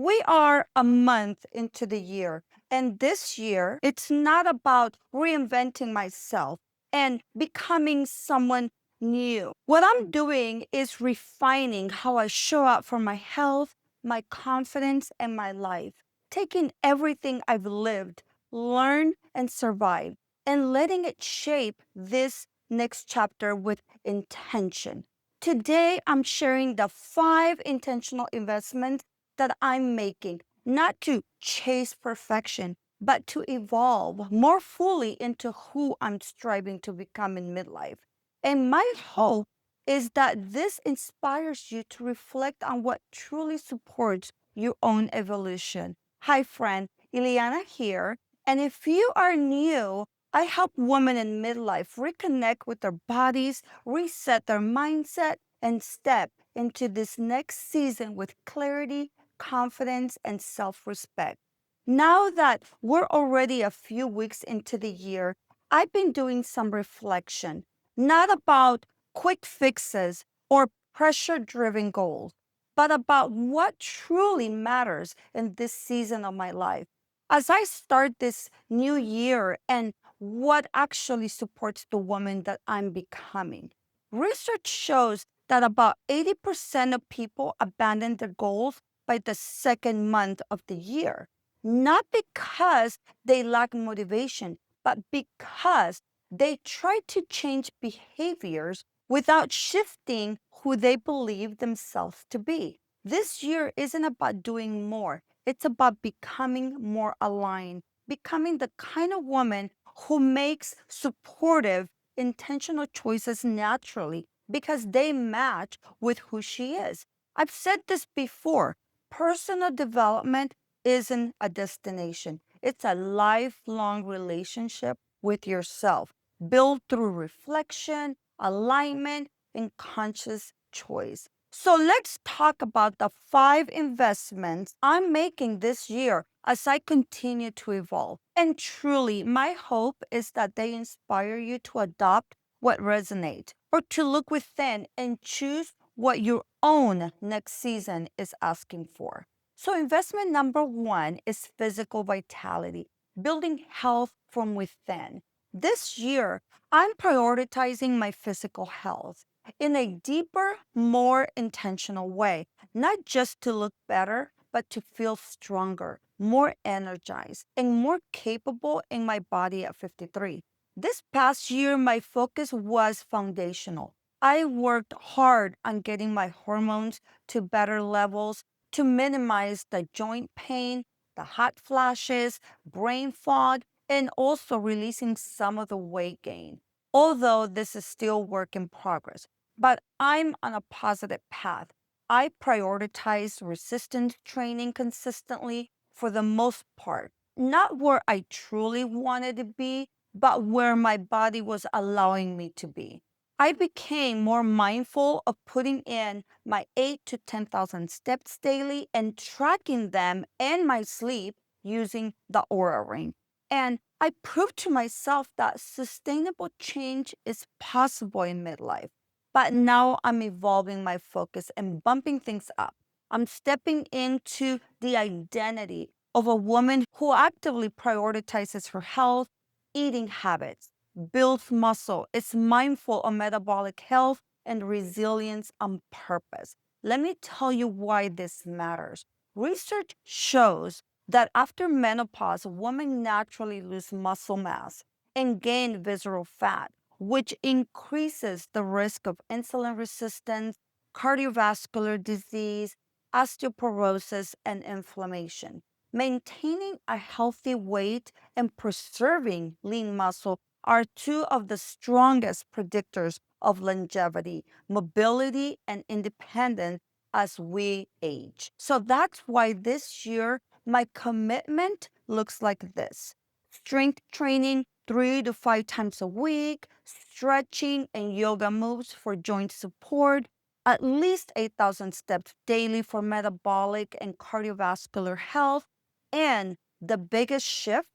We are a month into the year, and this year, it's not about reinventing myself and becoming someone new. What I'm doing is refining how I show up for my health, my confidence, and my life, taking everything I've lived, learned, and survived, and letting it shape this next chapter with intention. Today, I'm sharing the 5 intentional investments that I'm making, not to chase perfection, but to evolve more fully into who I'm striving to become in midlife. And my hope is that this inspires you to reflect on what truly supports your own evolution. Hi, friend, Ileana here. And if you are new, I help women in midlife reconnect with their bodies, reset their mindset, and step into this next season with clarity, confidence, and self respect. Now that we're already a few weeks into the year, I've been doing some reflection, not about quick fixes or pressure driven goals, but about what truly matters in this season of my life. As I start this new year and what actually supports the woman that I'm becoming. Research shows that about 80% of people abandon their goals by the second month of the year, not because they lack motivation, but because they try to change behaviors without shifting who they believe themselves to be. This year isn't about doing more, it's about becoming more aligned, becoming the kind of woman who makes supportive, intentional choices naturally because they match with who she is. I've said this before, personal development isn't a destination, it's a lifelong relationship with yourself, built through reflection, alignment, and conscious choice. So let's talk about the 5 investments I'm making this year as I continue to evolve. And truly, my hope is that they inspire you to adopt what resonates or to look within and choose what your own next season is asking for. So, investment number 1 is physical vitality, building health from within. This year, I'm prioritizing my physical health in a deeper, more intentional way, not just to look better, but to feel stronger, more energized, and more capable in my body at 53. This past year, my focus was foundational. I worked hard on getting my hormones to better levels to minimize the joint pain, the hot flashes, brain fog, and also releasing some of the weight gain. Although this is still work in progress, but I'm on a positive path. I prioritize resistance training consistently for the most part, not where I truly wanted to be, but where my body was allowing me to be. I became more mindful of putting in my 8 to 10,000 steps daily and tracking them and my sleep using the Aura Ring. And I proved to myself that sustainable change is possible in midlife. But now I'm evolving my focus and bumping things up. I'm stepping into the identity of a woman who actively prioritizes her health, eating habits, builds muscle, is mindful of metabolic health and resilience on purpose. Let me tell you why this matters. Research shows that after menopause, women naturally lose muscle mass and gain visceral fat, which increases the risk of insulin resistance, cardiovascular disease, osteoporosis, and inflammation. Maintaining a healthy weight and preserving lean muscle are 2 of the strongest predictors of longevity, mobility, and independence as we age. So that's why this year my commitment looks like this: strength training 3 to 5 times a week, stretching and yoga moves for joint support, at least 8,000 steps daily for metabolic and cardiovascular health, and the biggest shift,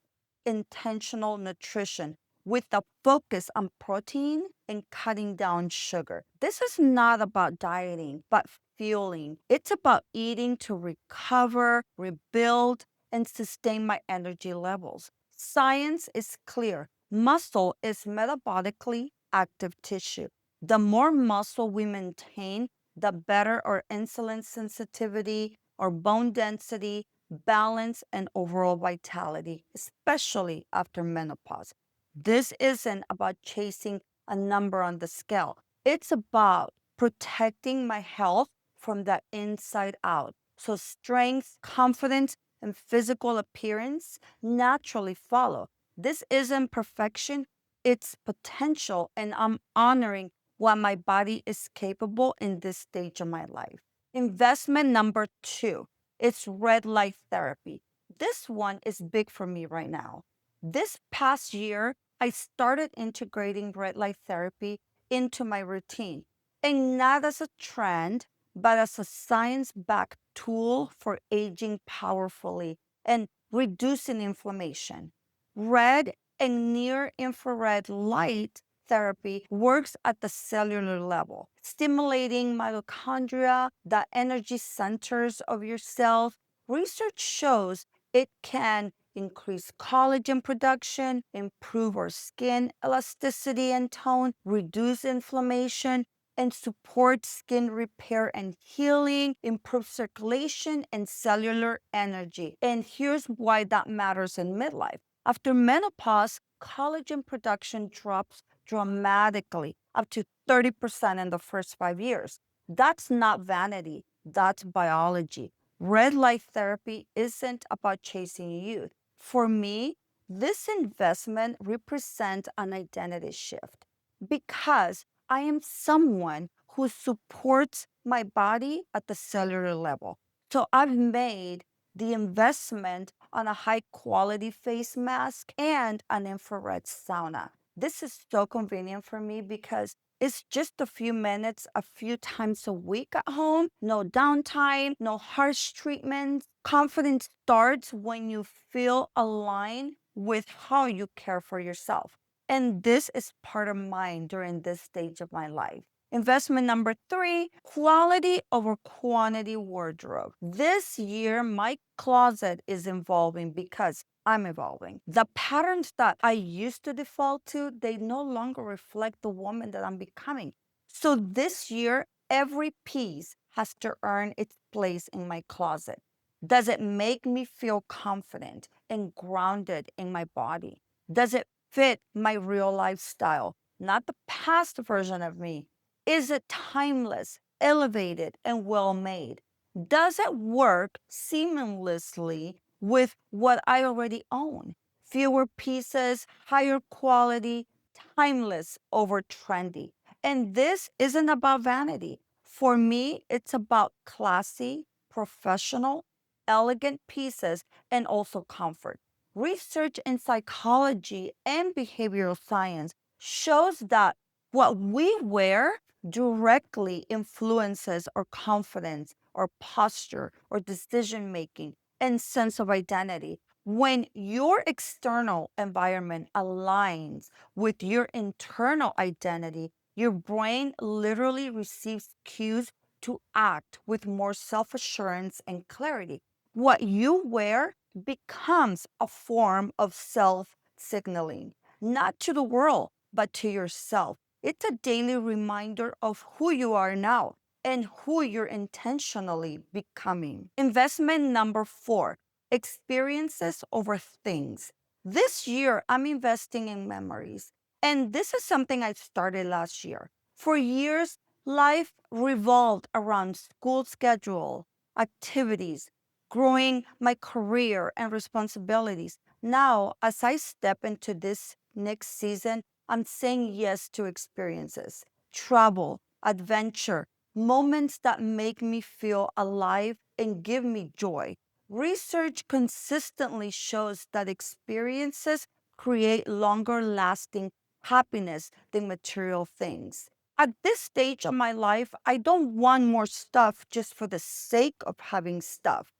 intentional nutrition with the focus on protein and cutting down sugar. This is not about dieting, but refueling. It's about eating to recover, rebuild, and sustain my energy levels. Science is clear. Muscle is metabolically active tissue. The more muscle we maintain, the better our insulin sensitivity, our bone density, balance, and overall vitality, especially after menopause. This isn't about chasing a number on the scale. It's about protecting my health from the inside out. So, strength, confidence, and physical appearance naturally follow. This isn't perfection, it's potential, and I'm honoring what my body is capable in this stage of my life. Investment number two, it's red light therapy. This one is big for me right now. This past year, I started integrating red light therapy into my routine, and not as a trend, but as a science backed tool for aging powerfully and reducing inflammation. Red and near infrared light therapy works at the cellular level, stimulating mitochondria, the energy centers of your cells. Research shows it can increase collagen production, improve our skin elasticity and tone, reduce inflammation, and support skin repair and healing, improve circulation and cellular energy. And here's why that matters in midlife. After menopause, collagen production drops dramatically, up to 30% in the first 5 years. That's not vanity, that's biology. Red light therapy isn't about chasing youth. For me, this investment represents an identity shift because I am someone who supports my body at the cellular level. So I've made the investment on a high quality face mask and an infrared sauna. This is so convenient for me because it's just a few minutes, a few times a week at home, no downtime, no harsh treatments. Confidence starts when you feel aligned with how you care for yourself. And this is part of mine during this stage of my life. Investment number three, quality over quantity wardrobe. This year, my closet is evolving because I'm evolving. The patterns that I used to default to, they no longer reflect the woman that I'm becoming. So this year, every piece has to earn its place in my closet. Does it make me feel confident and grounded in my body? Does it fit my real lifestyle, not the past version of me? Is it timeless, elevated, and well made? Does it work seamlessly with what I already own? Fewer pieces, higher quality, timeless over trendy. And this isn't about vanity. For me, it's about classy, professional, elegant pieces and also comfort. Research in psychology and behavioral science shows that what we wear directly influences our confidence, our posture, our decision making, and sense of identity. When your external environment aligns with your internal identity, your brain literally receives cues to act with more self assurance and clarity. What you wear becomes a form of self signaling, not to the world, but to yourself. It's a daily reminder of who you are now and who you're intentionally becoming. Investment number four, experiences over things. This year, I'm investing in memories. And this is something I started last year. For years, life revolved around school schedule, activities, growing my career and responsibilities. Now, as I step into this next season, I'm saying yes to experiences, travel, adventure, moments that make me feel alive and give me joy. Research consistently shows that experiences create longer lasting happiness than material things. At this stage of my life, I don't want more stuff just for the sake of having stuff.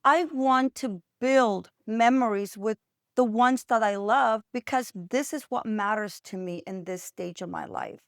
I want to build memories with the ones that I love because this is what matters to me in this stage of my life.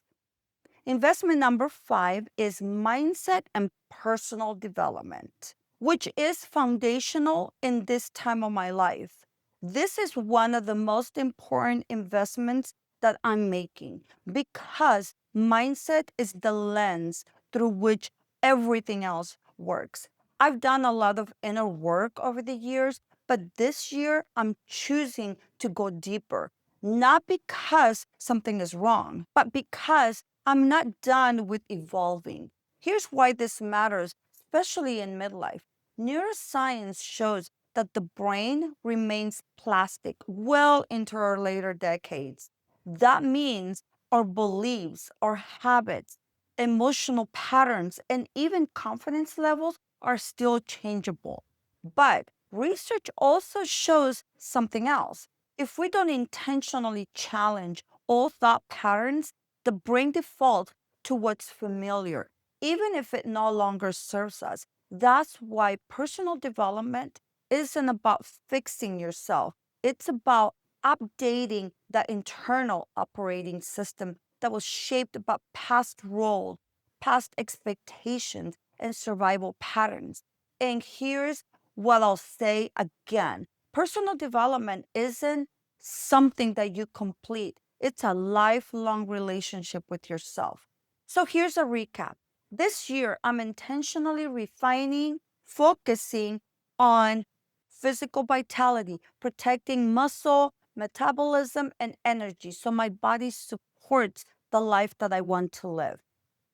Investment number 5 is mindset and personal development, which is foundational in this time of my life. This is one of the most important investments that I'm making because mindset is the lens through which everything else works. I've done a lot of inner work over the years, but this year I'm choosing to go deeper, not because something is wrong, but because I'm not done with evolving. Here's why this matters, especially in midlife. Neuroscience shows that the brain remains plastic well into our later decades. That means our beliefs, our habits, emotional patterns, and even confidence levels are still changeable. But research also shows something else. If we don't intentionally challenge old thought patterns, the brain defaults to what's familiar, even if it no longer serves us. That's why personal development isn't about fixing yourself. It's about updating the internal operating system that was shaped by past roles, past expectations, and survival patterns. And here's what I'll say again. Personal development isn't something that you complete. It's a lifelong relationship with yourself. So here's a recap. This year, I'm intentionally refining, focusing on physical vitality, protecting muscle, metabolism, and energy so my body supports the life that I want to live.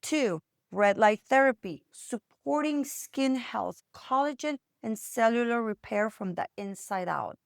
2, red light therapy, supporting skin health, collagen, and cellular repair from the inside out.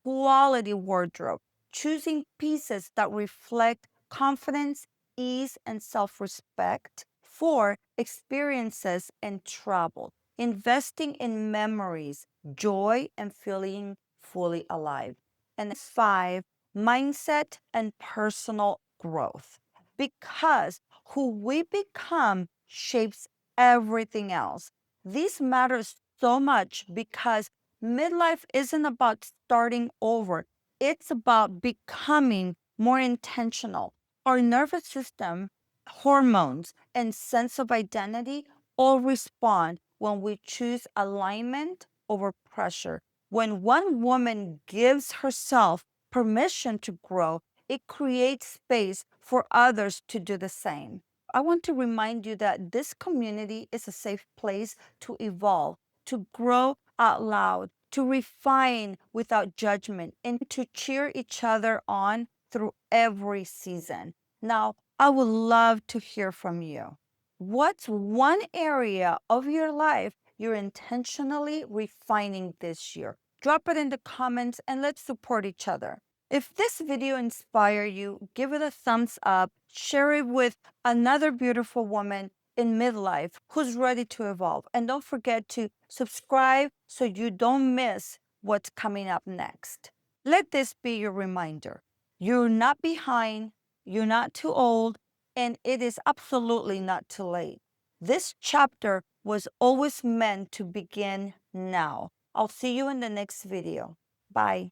Quality wardrobe, choosing pieces that reflect confidence, ease, and self respect. 4, experiences and travel, investing in memories, joy, and feeling fully alive. And 5, mindset and personal growth, because who we become shapes everything else. This matters so much because midlife isn't about starting over, it's about becoming more intentional. Our nervous system, hormones, and sense of identity all respond when we choose alignment over pressure. When one woman gives herself permission to grow, it creates space for others to do the same. I want to remind you that this community is a safe place to evolve, to grow out loud, to refine without judgment, and to cheer each other on through every season. Now, I would love to hear from you. What's one area of your life you're intentionally refining this year? Drop it in the comments and let's support each other. If this video inspired you, give it a thumbs up, share it with another beautiful woman in midlife who's ready to evolve. And don't forget to subscribe so you don't miss what's coming up next. Let this be your reminder. You're not behind, you're not too old, and it is absolutely not too late. This chapter was always meant to begin now. I'll see you in the next video. Bye.